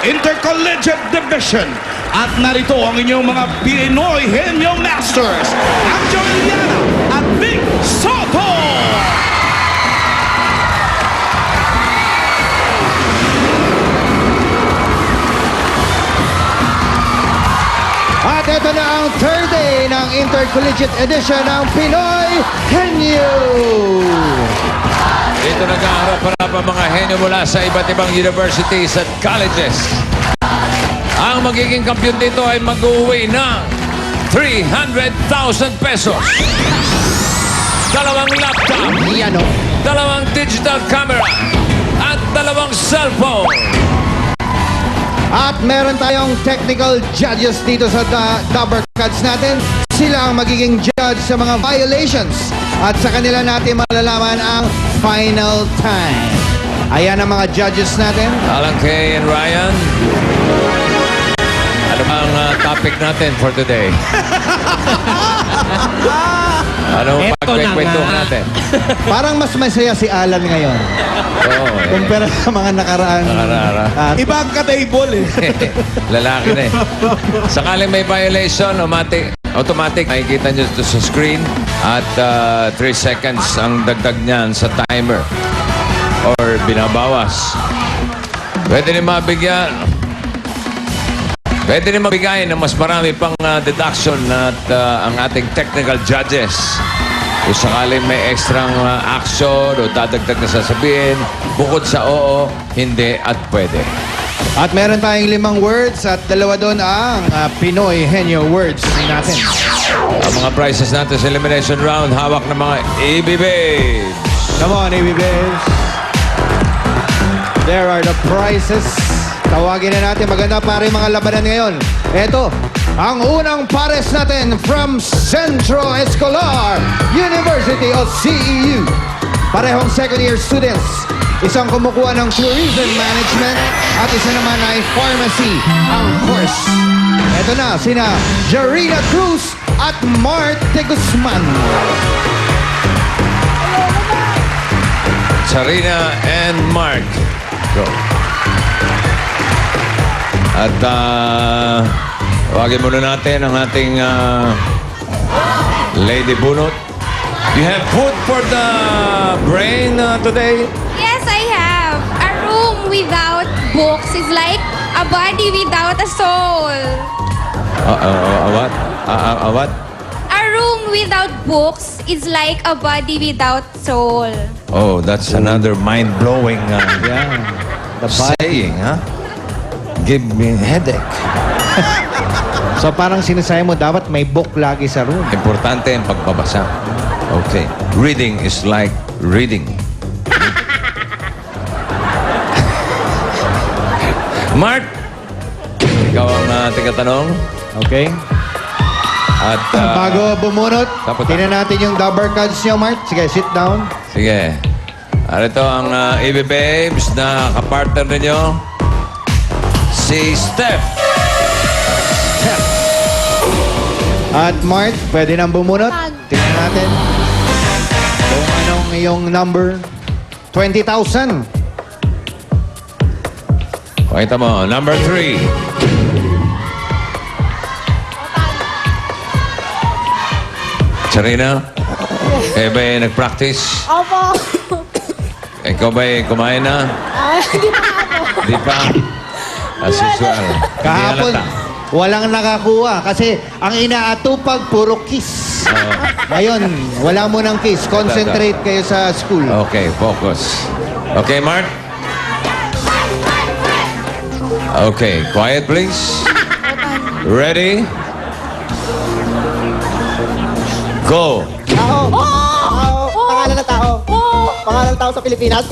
Intercollegiate Division. At narito ang inyong mga Pinoy Henyo Masters, Angel Iliana at Vic Soto! At ito na ang third day ng Intercollegiate Edition ng Pinoy Henyo. Dito nag-aharap-harap ang mga henyo mula sa iba't ibang universities at colleges. Ang magiging kampiyon dito ay mag-uwi ng 300,000 pesos. Dalawang laptop, Yan o. dalawang digital camera, at dalawang cellphone. At meron tayong technical judges dito sa Dabber Cards natin. Sila ang magiging judge sa mga violations. At sa kanila natin malalaman ang final time. Ayan ang mga judges natin. Alan Kay and Ryan. Ano ba ang topic natin for today? Ano ang pagkikwentuhan natin? Parang mas masaya si Alan ngayon. Oo, Kumpara sa mga nakaraang... Nakarara. Iba ang ka-table eh. Lalaki na eh. Sakaling may violation, automatic, nakikita nyo ito sa screen. At 3 seconds ang dagdag niyan sa timer. Or binabawas. Pwede rin mabigay ng mas marami pang deduction at ang ating technical judges. Kung sakaling may extrang action o dadagdag na sasabihin, bukod sa oo, hindi at pwede. At meron tayong 5 words at 2 doon ang Pinoy Henyo words natin. Ang mga prizes natin sa elimination round, hawak ng mga EBBs. Come on, AB Babes. There are the prizes. Tawagin na natin. Maganda pa rin mga labanan ngayon. Ito, ang unang pares natin from Centro Escolar University of CEU. Parehong second-year students. Isang kumukuha ng tourism management at isa naman ay pharmacy ang course. Ito na, sina Jarina Cruz at Mart de Guzman. Sarina and Mark. Go. At tawagin muna natin ang ating Lady Bunot. You have food for the brain today? Yes, I have. A room without books is like a body without a soul. What? What? A room without books is like a body without soul. Oh, that's another mind-blowing The saying, huh? Give me headache. So parang sinasabi mo, dapat may book lagi sa room. Importante ang pagbabasa. Okay. Reading is like reading. Mark, ikaw ang tigatanong. Okay? At Bago bumunot, Dapat- tingnan natin yung Dabber Cards niyo, Mart. Sige, sit down. sige. Ito ang EB Babes na kapartner ninyo. Si Steph. At Mart, pwede nang bumunot. Tingnan natin kung anong iyong number. 20,000. Pakita mo. Number 3. Sarina, kayo ba'y nag-practice? Opo. Ikaw ba'y kumain na? Hindi pa ako. Di pa? As usual. Kahapon, Hindi halata. walang nakakuha kasi ang inaatupag puro kiss. Oo. Ngayon, wala mo ng kiss. Concentrate kayo sa school. Okay, focus. Okay, Mark? Okay, quiet please. Ready? Go! Tao. Pangalan ng tao. Pangalan ng tao sa Pilipinas.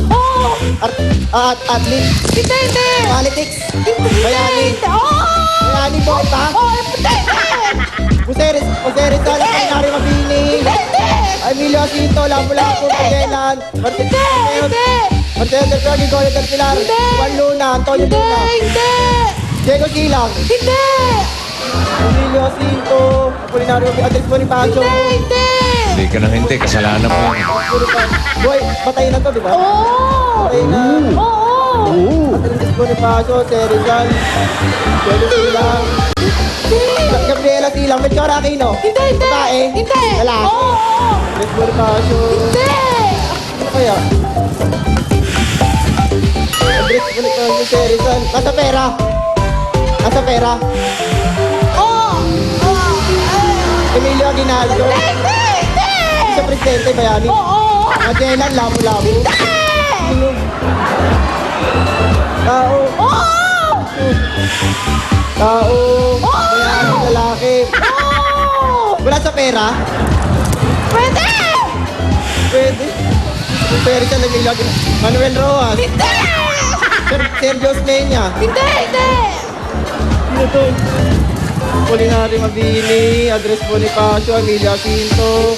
Athlete. Hindi. Politics. Bayani. Bayani po ita. Buseres Sala, Kainari Mabini. Emilio Asinto, Lapu-Lapu, Pagelan. Marcelo del Pilar, Nicola del Pilar. Juan Luna, Antonio Luna. Diego Gilang. Emilio Asinto, Apolinario Andres Bonifacio. Hindi ka nang hindi, kasalanan mo. Boy, batayin na to, di ba? Oo. Batayin na. Oo. Batayin Bonifacio, Serigan, Johnny Silang, Gabriela Silang, Melchor Aquino. Hindi, hindi. Babae. Hindi. Lalaki. Oo. Andres Bonifacio. Hindi. Ano kaya? Andres Bonifacio, Serigan. Nasa pera. Nasa pera. Oo. Emilio Aguinaldo. Hindi, hindi. Sa Presidente Bayani. Oo. Magellan, Lamu-Lamu. Hindi. Tao. Oo. Tao. Bayani, lalaki. Oo. Wala sa pera? Pwede. Pwede. Kung pera siya, Emilio Aguinaldo. Manuel Rojas. Hindi. Sergio Osmeña. Hindi, hindi. Ano to? Polinari Mabini, Andres Bonifacio, Emilia Quinto,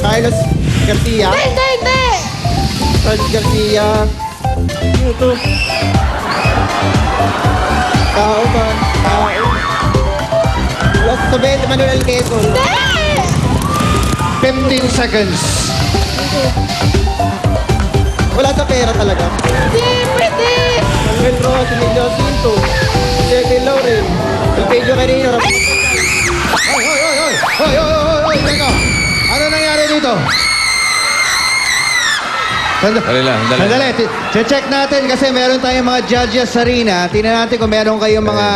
Carlos Garcia, Hindi, hindi. Carlos Garcia. Ano to? Tao ba? Tao. Last to bed, Manuel Quezon. Hindi. 15 seconds. Wala sa pera talaga. Hindi, pwede. Manuel Rojas, Emilia Quinto, Jeffrey Lauren, Elpidio Carino, Hoy, hoy, hoy, hoy! Hoy, hoy, hoy, hoy! Teka! Ano nangyari dito? Dali lang, dali. Sandali. Check natin kasi meron tayong mga judges sa arena. Tingnan natin kung meron kayong mga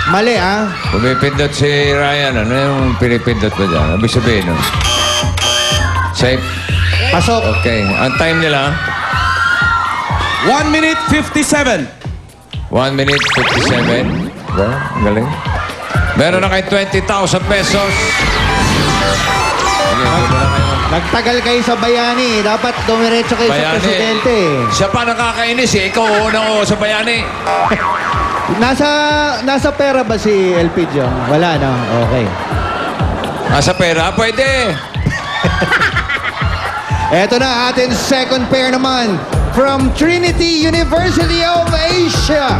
mali, ha? Pumipindot si Ryan. Ano yung pinipindot mo dyan? Ibig sabihin nun? Safe? Pasok. Okay. Ang time nila, 1 minute 57. 1 minute 57. Wow, ang galing. Meron na kayo 20,000 pesos. Sige, hindi mo na kayo. Nagtagal kayo sa bayani. Dapat dumiretso kayo sa presidente. Siya pa nakakainis eh. Ikaw unang sa bayani. Nasa pera ba si Elpidio? Wala, no? Okay. Sa pera, pwede. Eto na, atin second pair naman from Trinity University of Asia.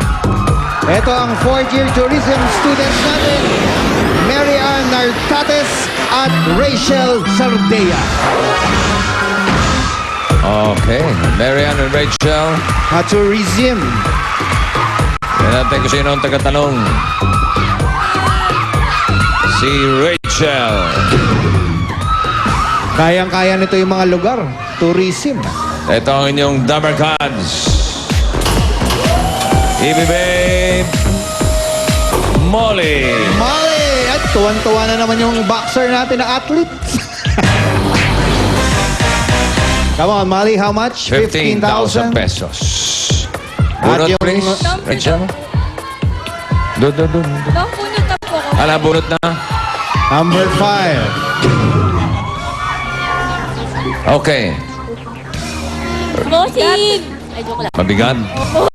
Ito ang fourth-year tourism students natin, Mary Ann Nartates at Rachel Sardea. Okay. Marian and Rachel. At tourism. Yan natin kung sino ang tagatanong. Si Rachel. Kayang-kaya nito yung mga lugar. Tourism. Ito ang inyong Dumber Cards. Ibibig Molly. Molly! At tuwan-tuwa na naman yung boxer natin na athlete. Come on, Molly, how much? 15,000 pesos. At Bunot, yung- please. Rachel. Doon. Napunod na po ako. Bunot na. Number 5. Okay. Bossing! Ay, joke lang. Mabigat. Opo.